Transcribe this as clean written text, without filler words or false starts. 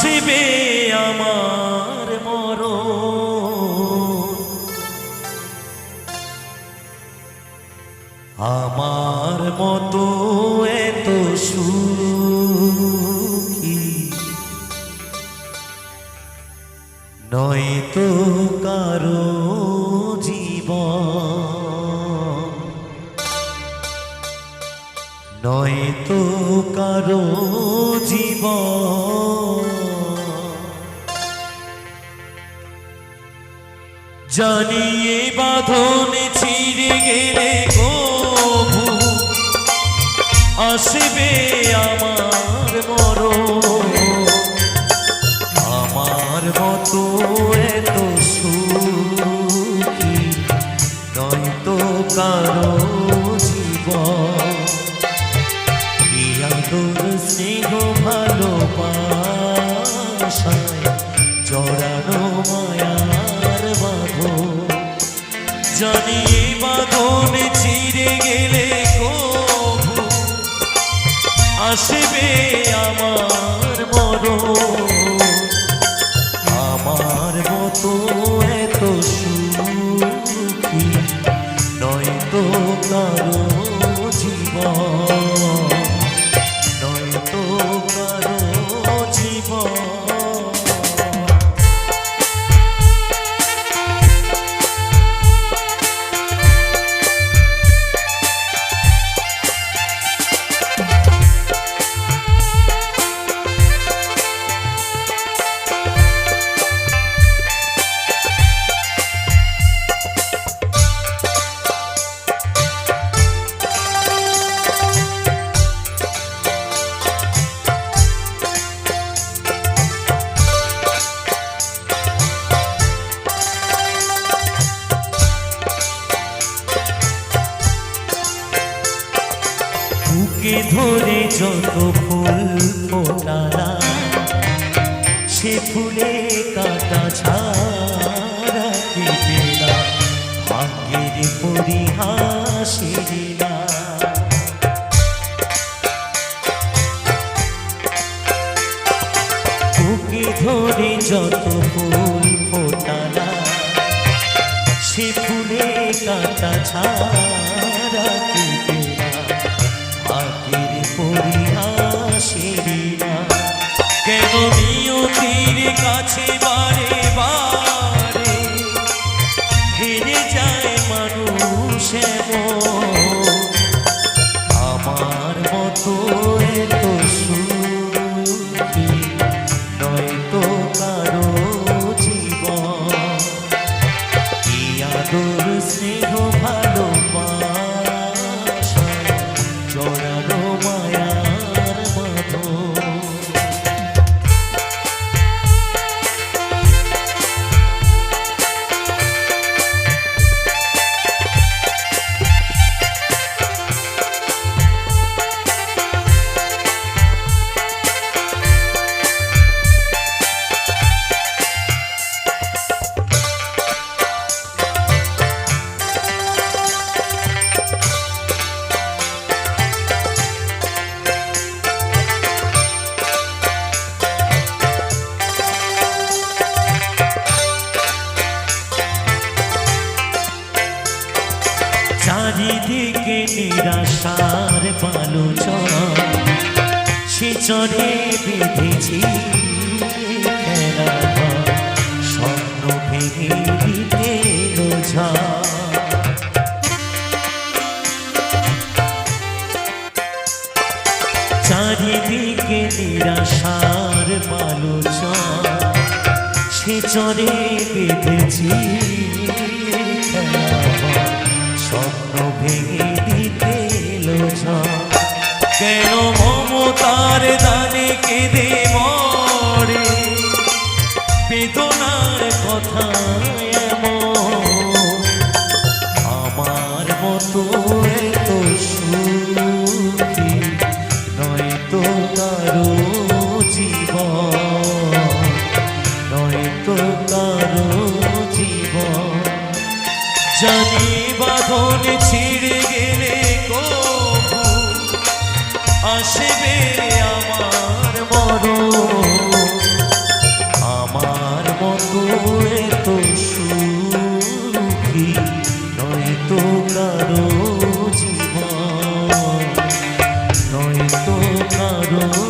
আসবে আমার মরণ, আমার মতো এত সুখী নয়তো কারো জীবন, নয়তো কারো জীবন। জানিয়ে বাঁধন ছিঁড়ে গেলে কবু আসবে আমার মরণ, আমার মতো এত সুখী নয়তো কারো জীবন। আদর স্নেহ ভালোবাসায় জড়ানো মায়ার বাঁধন, জানিয়ে বাঁধন ছিঁড়ে গেলে কবু আসবে আমার মরণ, আমার মতো এত সুখী নয়তো কারো জীবন, নয়তো কারো জীবন। বুকে ধরে যত ফুল ফোটালা সে ফুলে কাটা ছাড়া কেটে না, ভাগ্যের পরিহাসের না। বুকে ধরে যত ফুল ফোটালা সে ফুলে কাটা ছাড়া কেটে না, ভাগ্যের পরিহাসের না। কেন নিয়তির কাছে বারে বারে হেরে যায় মানুষ এমন, আমার মতো এত সুখী নয়তো কারো জীবন। কি আদর স্নেহ ভালোবাসা জড়ানো মায়ার বাঁধন। চারিদিকে নিরাশার বালুচর সে চরে বেঁধেছি খেলা, স্বপ্ন ভেঙে দিতে চারিদিকে নিরাশার বালুচর সে চরে বেঁধেছি খেলা, স্বপ্ন ভেঙে দিতে কেন মমতার দানে কেঁদে মরে বেদনার কথা এমন, আমার মতো এত সুখী নয়তো কারো জীবন, নয়তো কারো জীবন। জানি বাঁধন ছিঁড়ে গেলে কবু আসবে আমার মরণ, কারো